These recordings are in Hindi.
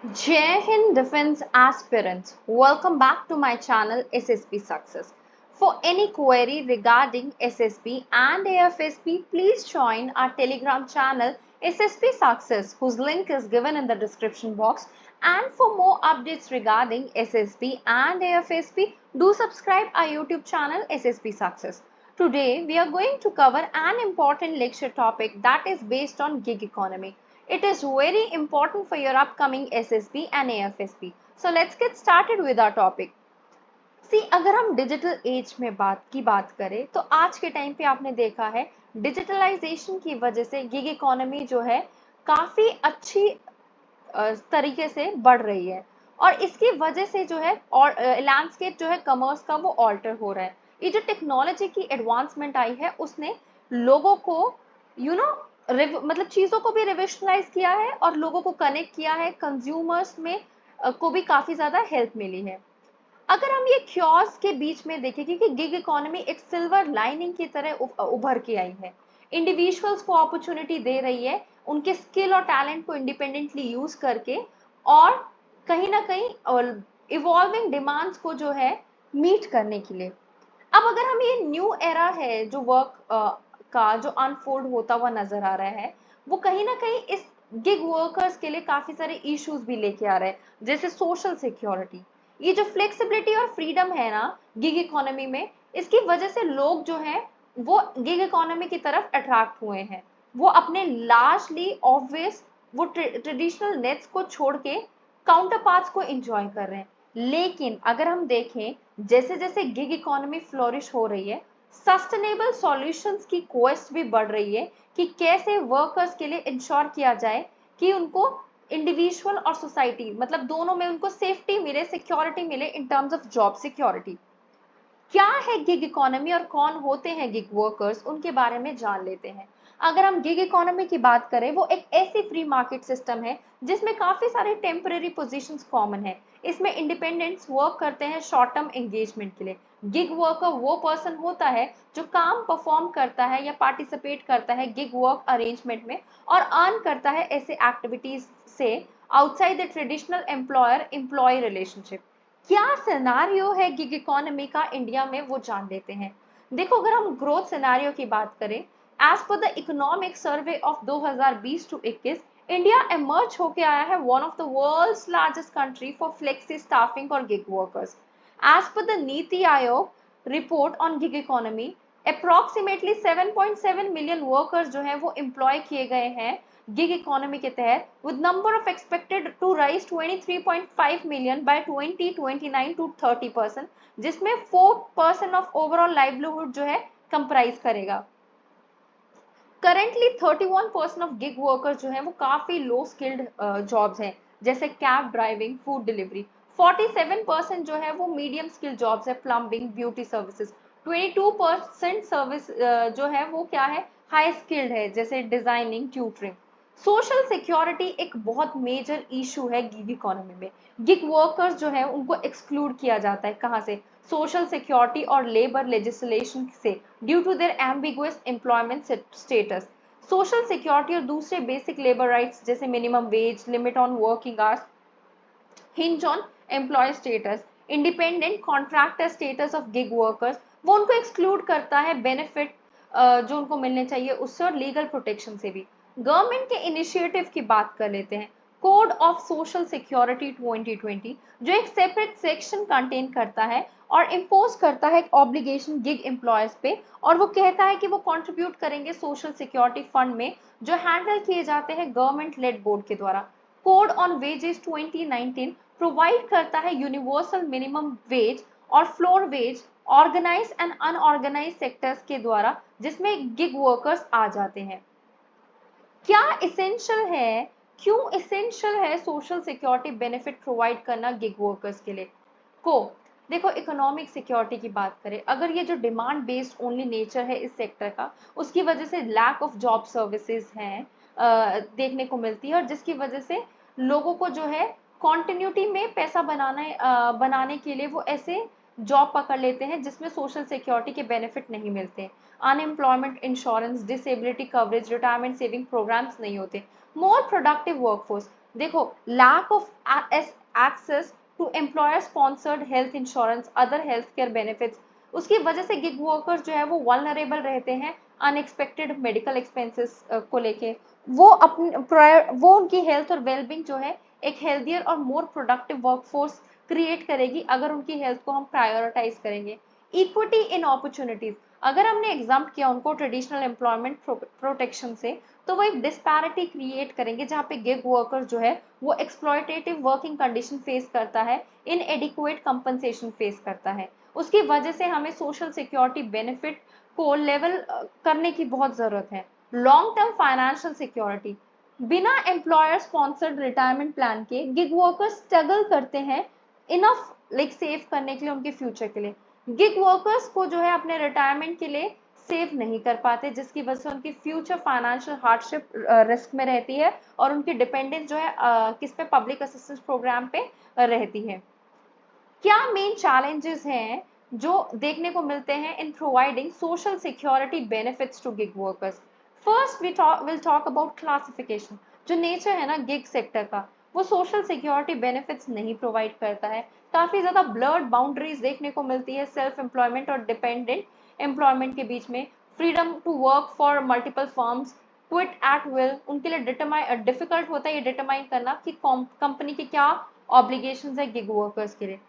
Jai Hind Defense Aspirants, welcome back to my channel SSP Success. For any query regarding SSP and AFSP, please join our Telegram channel SSP Success, whose link is given in the description box. And for more updates regarding SSP and AFSP, do subscribe our YouTube channel SSP Success. Today, we are going to cover an important lecture topic that is based on gig economy. It is very important for your upcoming SSP and AFSP. So let's get started with our topic. सी अगर हम डिजिटल एज में बात करें तो आज के टाइम पे आपने देखा है डिजिटलाइजेशन की वजह से गिग इकोनॉमी जो है काफी अच्छी तरीके से बढ़ रही है और इसकी वजह से जो है और लैंडस्केप जो है कमर्स का वो ऑल्टर हो रहा है। ये जो टेक्नोलॉजी की एडवांसमेंट आई है उसने लोगों को मतलब चीजों को भी रिविजनलाइज किया है और लोगों को कनेक्ट किया है, कंज्यूमर्स में को भी काफी ज्यादा हेल्प मिली है। अगर हम ये क्योर्स के बीच में देखें कि गिग इकोनॉमी एक सिल्वर लाइनिंग की तरह उभर के आई है, इंडिविजुअल्स को अपॉर्चुनिटी दे रही है उनके स्किल और टैलेंट को इंडिपेंडेंटली यूज करके और कहीं ना कहीं इवॉल्विंग डिमांड्स को जो है मीट करने के लिए। अब अगर हम ये न्यू एरा है जो वर्क का जो अनफोल्ड होता हुआ नजर आ रहा है, वो कहीं ना कहीं इस गिग वर्कर्स के लिए काफी सारे इश्यूज भी लेके आ रहे हैं, जैसे सोशल सिक्योरिटी। ये जो फ्लेक्सिबिलिटी और फ्रीडम है ना गिग इकोनॉमी में, इसकी वजह से लोग जो हैं वो गिग इकोनॉमी की तरफ अट्रैक्ट हुए हैं। वो अपने लार्जली ऑब्वियस वो ट्रेडिशनल नेट्स को छोड़ के काउंटर पार्ट्स को एंजॉय कर रहे हैं। लेकिन अगर हम देखें जैसे जैसे गिग इकोनॉमी फ्लोरिश हो रही है, सस्टेनेबल सॉल्यूशंस की क्वेस्ट भी बढ़ रही है कि कैसे वर्कर्स के लिए इंश्योर किया जाए कि उनको इंडिविजुअल और सोसाइटी मतलब दोनों में उनको सेफ्टी मिले, सिक्योरिटी मिले in terms of job security. क्या है गिग इकोनॉमी और कौन होते हैं गिग वर्कर्स, उनके बारे में जान लेते हैं। अगर हम गिग इकोनॉमी की बात करें, वो एक ऐसी फ्री मार्केट सिस्टम है जिसमें काफी सारे टेम्पररी पोजीशंस कॉमन है। इसमें इंडिपेंडेंट्स वर्क करते हैं शॉर्ट टर्म एंगेजमेंट के लिए। गिग वर्कर वो पर्सन होता है जो काम परफॉर्म करता है या पार्टिसिपेट करता है गिग वर्क अरेंजमेंट में और अर्न करता है ऐसे एक्टिविटीज से outside the traditional employer employee relationship. क्या सिनेरियो है गिग इकोनॉमी का इंडिया में, वो जान लेते हैं। देखो, अगर हम ग्रोथ सिनेरियो की बात करें, as per the economic survey of 2020 to 21, India emerge होके आया है one of the world's largest country for flexi staffing और gig workers. As per the NITI Aayog report on gig economy, approximately 7.7 million workers जो है वो एम्प्लॉय किए गए हैं गिग इकोनॉमी के तहत, with number of expected to rise 23.5 million by 2029 to 30%, जिसमें 4% ऑफ ओवरऑल लाइवलीहुड जो है कंप्राइज करेगा। करेंटली 31% ऑफ गिग वर्कर्स जो है वो काफी लो स्किल्ड जॉब्स हैं, जैसे कैब ड्राइविंग, फूड डिलीवरी। 47% जो है वो मीडियम स्किल जॉब्स है, प्लम्बिंग, ब्यूटी सर्विसेज। 22% सर्विस जो है वो क्या है, हाई स्किल्ड है, जैसे डिजाइनिंग, ट्यूटरिंग। सोशल सिक्योरिटी एक बहुत मेजर इशू है गिग इकोनॉमी में। गिग वर्कर्स जो है उनको एक्सक्लूड किया जाता है, कहाँ से, सोशल सिक्योरिटी और लेबर लेजिस्लेशन से, due to their ambiguous employment status. Social security और दूसरे बेसिक लेबर राइट्स जैसे minimum wage, limit on working hours, hinge on employee status, independent contractor status of gig workers, वो उनको एक्सक्लूड करता है बेनिफिट जो उनको मिलने चाहिए उससे और लीगल प्रोटेक्शन से भी। गवर्नमेंट के इनिशिएटिव की बात कर लेते हैं। कोड ऑफ सोशल सिक्योरिटी 2020 जो एक सेपरेट सेक्शन कंटेन करता है और इम्पोज करता है ऑब्लिगेशन गिग एम्प्लॉयर्स पे, और वो कहता है कि वो कंट्रीब्यूट करेंगे सोशल सिक्योरिटी फंड में जो हैंडल किए जाते हैं गवर्नमेंट लेड बोर्ड के द्वारा। कोड ऑन वेजेस 2019 प्रोवाइड करता है यूनिवर्सल मिनिमम वेज और floor wage organised and unorganised sectors के द्वारा, जिसमें गिग वर्कर्स आ जाते हैं। क्या इसेंशियल है, क्यों इसेंशियल है सोशल सिक्योरिटी बेनिफिट प्रोवाइड करना गिग वर्कर्स के लिए को। देखो, इकोनॉमिक सिक्योरिटी की बात करें, अगर ये जो डिमांड बेस्ड ओनली नेचर है इस सेक्टर का, उसकी वजह से लैक ऑफ जॉब सर्विसेज हैं देखने को मिलती है, और जिसकी वजह से लोगों को जो है कॉन्टिन्यूटी में पैसा बनाने के लिए वो ऐसे जॉब पकड़ लेते हैं जिसमें सोशल सिक्योरिटी के बेनिफिट नहीं मिलते, unemployment insurance, disability coverage, retirement saving programmes नहीं होते, मोर प्रोडक्टिव वर्कफोर्स। देखो, lack of access to employer sponsored health insurance, other health care benefits, उसकी वजह से गिग वर्कर्स जो है वो वल्नरेबल रहते हैं अनएक्सपेक्टेड मेडिकल एक्सपेंसेस को लेके। वो उनकी हेल्थ और वेलबींग जो है एक हेल्थियर और मोर प्रोडक्टिव वर्कफोर्स क्रिएट करेगी अगर उनकी हेल्थ को हम प्रायोरिटाइज करेंगे। इक्विटी इन अपॉर्चुनिटीज, अगर हमने एग्जाम किया उनको ट्रेडिशनल एम्प्लॉयमेंट प्रोटेक्शन से, तो वो एक डिस्पैरिटी क्रिएट करेंगे जहाँ पे गिग वर्कर जो है वो एक्सप्लॉयटेटिव वर्किंग कंडीशन फेस करता है, इनएडिक्वेट कंपनसेशन फेस करता है। उसकी वजह से हमें सोशल सिक्योरिटी बेनिफिट को लेवल करने की बहुत जरूरत है। लॉन्ग टर्म फाइनेंशियल सिक्योरिटी, बिना एम्प्लॉयर स्पॉन्सर्ड रिटायरमेंट प्लान के गिग वर्कर्स स्ट्रगल करते हैं इनफ लाइक सेव करने के लिए, उनके फ्यूचर के लिए। गिग वर्कर्स को जो है अपने रिटायरमेंट के लिए सेव नहीं कर पाते, जिसकी वजह से उनकी फ्यूचर फाइनेंशियल हार्डशिप रिस्क में रहती है और उनकी डिपेंडेंस जो है किस पे, पब्लिक असिस्टेंस प्रोग्राम पे रहती है। क्या मेन चैलेंजेस हैं जो देखने को मिलते हैं in providing social security benefits to gig workers? First will talk about classification. जो नेचर है ना गिग सेक्टर का, वो सोशल सिक्योरिटी बेनिफिट्स नहीं प्रोवाइड करता है। काफी ज्यादा ब्लर्ड बाउंड्रीज देखने को मिलती है सेल्फ एम्प्लॉयमेंट और डिपेंडेंट एम्प्लॉयमेंट के बीच में। Freedom to work for multiple firms, quit at will, उनके लिए डिफिकल्ट होता है ये डिटरमाइन करना कि कंपनी के क्या ऑब्लिगेशंस है गिग वर्कर्स के लिए।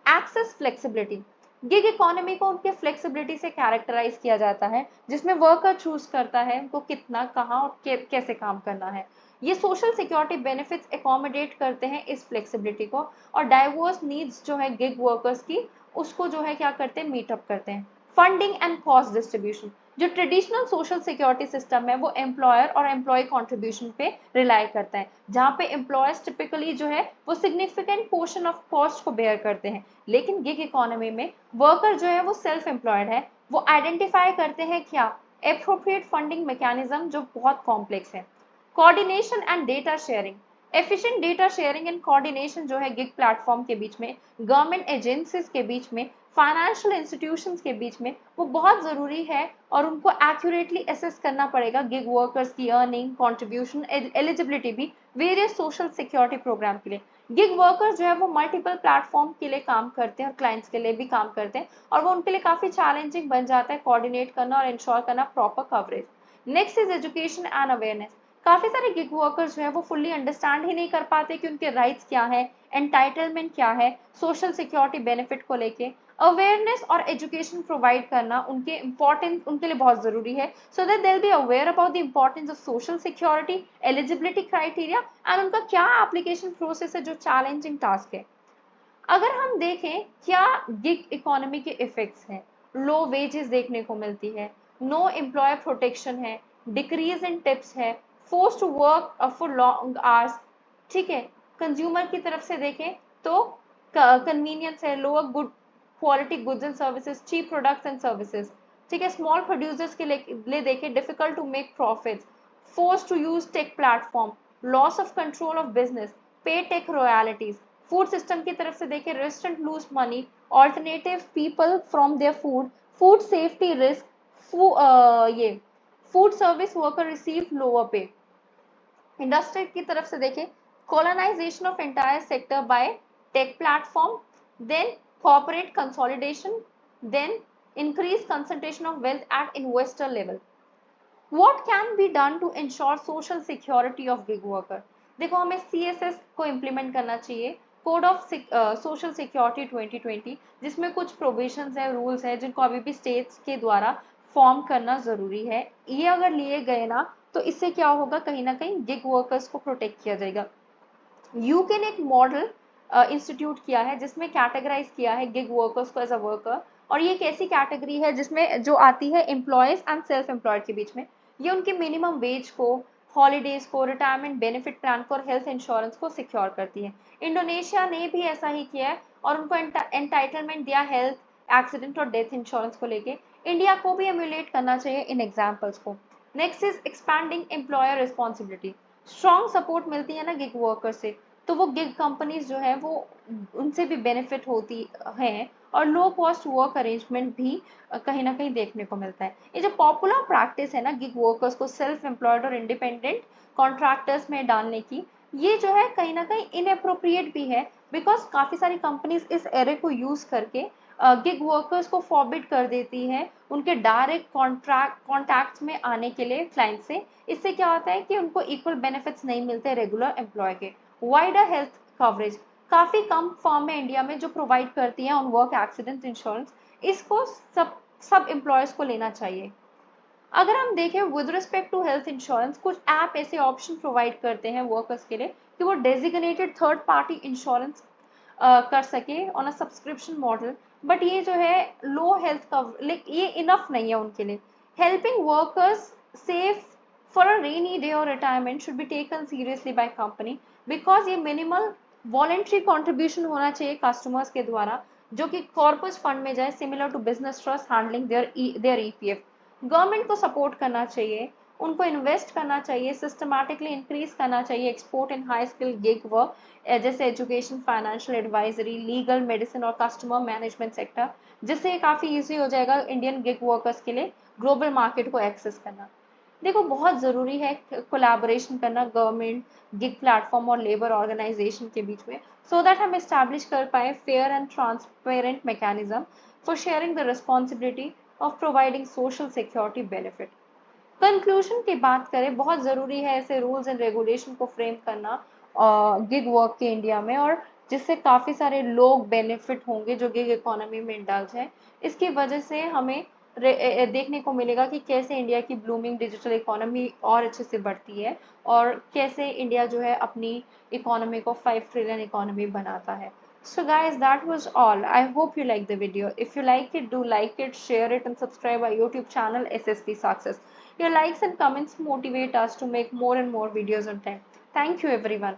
एक्सेस फ्लेक्सिबिलिटी, गिग इकोनॉमी को उनके फ्लेक्सिबिलिटी से कैरेक्टराइज किया जाता है, जिसमें वर्कर चूज करता है उनको कितना, कहाँ और कैसे काम करना है। ये सोशल सिक्योरिटी बेनिफिट्स एकोमोडेट करते हैं इस फ्लेक्सिबिलिटी को, और डाइवर्स नीड्स जो है गिग वर्कर्स की, उसको जो है क्या करते हैं, मीटअप करते हैं। फंडिंग एंड कॉस्ट डिस्ट्रीब्यूशन, जो ट्रेडिशनल सोशल सिक्योरिटी सिस्टम है वो एम्प्लॉयर और एम्प्लॉय कंट्रीब्यूशन पे रिलाई करता है, जहाँ पे एम्प्लॉयर्स टिपिकली जो है वो सिग्निफिकेंट पोर्शन ऑफ कॉस्ट को बेयर करते हैं। लेकिन गिग इकोनॉमी में वर्कर जो है वो सेल्फ एम्प्लॉयड है, वो आइडेंटिफाई करते हैं क्या, एप्रोप्रिएट फंडिंग मैकेनिज्म जो बहुत कॉम्प्लेक्स है। Coordination and data sharing, efficient data sharing and coordination जो है गिग प्लेटफॉर्म के बीच में, गवर्नमेंट एजेंसीज के बीच में, फाइनेंशियल इंस्टीट्यूशंस के बीच में, वो बहुत जरूरी है। और उनको एक्यूरेटली असेस करना पड़ेगा गिग वर्कर्स की अर्निंग, कंट्रीब्यूशन, एलिजिबिलिटी भी वेरियस सोशल सिक्योरिटी प्रोग्राम के लिए। गिग वर्कर्स जो है वो मल्टीपल प्लेटफॉर्म के लिए काम करते हैं और क्लाइंट्स के लिए भी काम करते हैं, और वो उनके लिए काफी चैलेंजिंग बन जाता है कोऑर्डिनेट करना और इंश्योर करना proper coverage. Next is education and awareness. काफी सारे गिग वर्कर्स जो है वो फुल्ली अंडरस्टैंड ही नहीं कर पाते कि उनके राइट्स क्या है, एंटाइटलमेंट क्या है सोशल सिक्योरिटी बेनिफिट को लेके। अवेयरनेस और एजुकेशन प्रोवाइड करना उनके इम्पोर्टेंट, उनके लिए बहुत जरूरी है, so that they will be aware about the importance of social security, eligibility criteria and उनका क्या एप्लीकेशन प्रोसेस है जो चैलेंजिंग टास्क है। अगर हम देखें क्या गिग इकोनॉमी के इफेक्ट्स हैं, लो वेजेस देखने को मिलती है, नो एम्प्लॉयर प्रोटेक्शन है, डिक्रीज इन टिप्स है, force to work for long hours, ठीक है। कंज्यूमर की तरफ से देखें तो कन्वीनियंस है, lower good quality goods and services, cheap products and services, ठीक है। स्मॉल प्रोड्यूसर्स के लिए देखें difficult to make profits, force to use tech platform, loss of control of business, pay tech royalties. Food system की तरफ से देखें restaurant lose money, alternative people from their food, food safety risk, ये food service worker receive lower pay. Industry की तरफ से देखें colonization of entire sector by tech platform, then corporate consolidation, then increased concentration of wealth at investor level. What can be done to ensure social security of gig worker? देखो, हमें CSS को इम्प्लीमेंट करना चाहिए, कोड ऑफ सोशल सिक्योरिटी 2020, जिसमें कुछ प्रोविजंस है, रूल्स है जिनको अभी भी स्टेट्स के द्वारा फॉर्म करना जरूरी है। ये अगर लिए गए ना तो इससे क्या होगा, कहीं ना कहीं गिग वर्कर्स को प्रोटेक्ट किया जाएगा। यूके ने एक मॉडल इंस्टीट्यूट किया है जिसमें कैटेगराइज किया है गिग वर्कर्स को एज अ वर्कर, और ये एक ऐसी कैटेगरी है जिसमें जो आती है एम्प्लॉयज एंड सेल्फ एम्प्लॉयड के बीच में। ये उनके मिनिमम वेज को, हॉलीडेज को, रिटायरमेंट बेनिफिट प्लान को और हेल्थ इंश्योरेंस को सिक्योर करती है। इंडोनेशिया ने भी ऐसा ही किया है और उनको एंटाइटलमेंट दिया हेल्थ, एक्सीडेंट और डेथ इंश्योरेंस को लेके। इंडिया को भी एम्यूलेट करना चाहिए इन एग्जाम्पल्स को। Next is expanding employer responsibility. Strong support मिलती है ना गिग वर्कर से, तो वो गिग कंपनीज जो है वो उनसे भी बेनिफिट होती हैं और लो कॉस्ट वर्क अरेंजमेंट भी कहीं ना कहीं देखने को मिलता है। ये जो पॉपुलर प्रैक्टिस है ना गिग वर्कर्स को सेल्फ एम्प्लॉयड और इंडिपेंडेंट कॉन्ट्रैक्टर्स में डालने की, ये जो है कहीं ना कहीं इनअप्रोप्रिएट भी है, बिकॉज काफ़ी सारी कंपनीज इस एरे को यूज़ करके गिग वर्कर्स को फॉरबिड कर देती है उनके डायरेक्ट कॉन्टैक्ट्स में आने के लिए क्लाइंट से। इससे क्या होता है कि उनको इक्वल बेनिफिट्स नहीं मिलते रेगुलर एम्प्लॉय के। वाइडर हेल्थ कवरेज, काफ़ी कम फर्म है इंडिया में जो प्रोवाइड करती हैं ऑन वर्क एक्सीडेंट इंश्योरेंस, इसको सब सब एम्प्लॉयज़ को लेना चाहिए। अगर हम देखें with respect to health insurance, कुछ ऐप ऐसे ऑप्शन प्रोवाइड करते हैं वर्कर्स के लिए कि वो डेजिग्नेटेड थर्ड पार्टी इंश्योरेंस कर सके on a subscription model, but ये जो है लो हेल्थ कवर, लाइक ये इनफ नहीं है उनके लिए। Helping workers save for a rainy day और retirement should be taken seriously by company, because ये मिनिमल वॉलेंट्री कॉन्ट्रीब्यूशन होना चाहिए कस्टमर्स के द्वारा, जो कि कॉर्पस फंड में जाए, similar to business trust handling their EPF. Government को सपोर्ट करना चाहिए, उनको इन्वेस्ट करना चाहिए, सिस्टमैटिकली इंक्रीज करना चाहिए export in high skill gig work, जैसे education, financial advisory, legal, medicine और कस्टमर मैनेजमेंट सेक्टर, जिससे ये काफ़ी ईजी हो जाएगा इंडियन गिग वर्कर्स के लिए ग्लोबल मार्केट को एक्सेस करना। देखो बहुत ज़रूरी है कोलैबोरेशन करना गवर्नमेंट, गिग प्लेटफॉर्म और लेबर ऑर्गेनाइजेशन के बीच में, सो दैट हम इस्टेब्लिश कर पाए fair and transparent mechanism for sharing the responsibility of providing social security benefit. Conclusion की बात करें, बहुत ज़रूरी है ऐसे रूल्स एंड रेगुलेशन को फ्रेम करना गिग वर्क के इंडिया में, और जिससे काफ़ी सारे लोग बेनिफिट होंगे जो गिग इकोनॉमी में इंडल्ज हैं। इसकी वजह से हमें देखने को मिलेगा कि कैसे इंडिया की ब्लूमिंग डिजिटल इकोनॉमी और अच्छे से बढ़ती है, और कैसे इंडिया जो है अपनी इकोनॉमी को 5 ट्रिलियन इकोनॉमी बनाता है। So guys, that was all. I hope you liked the video. If you like it, do like it, share it and subscribe our YouTube channel SSP Success. Your likes and comments motivate us to make more and more videos on time. Thank you everyone.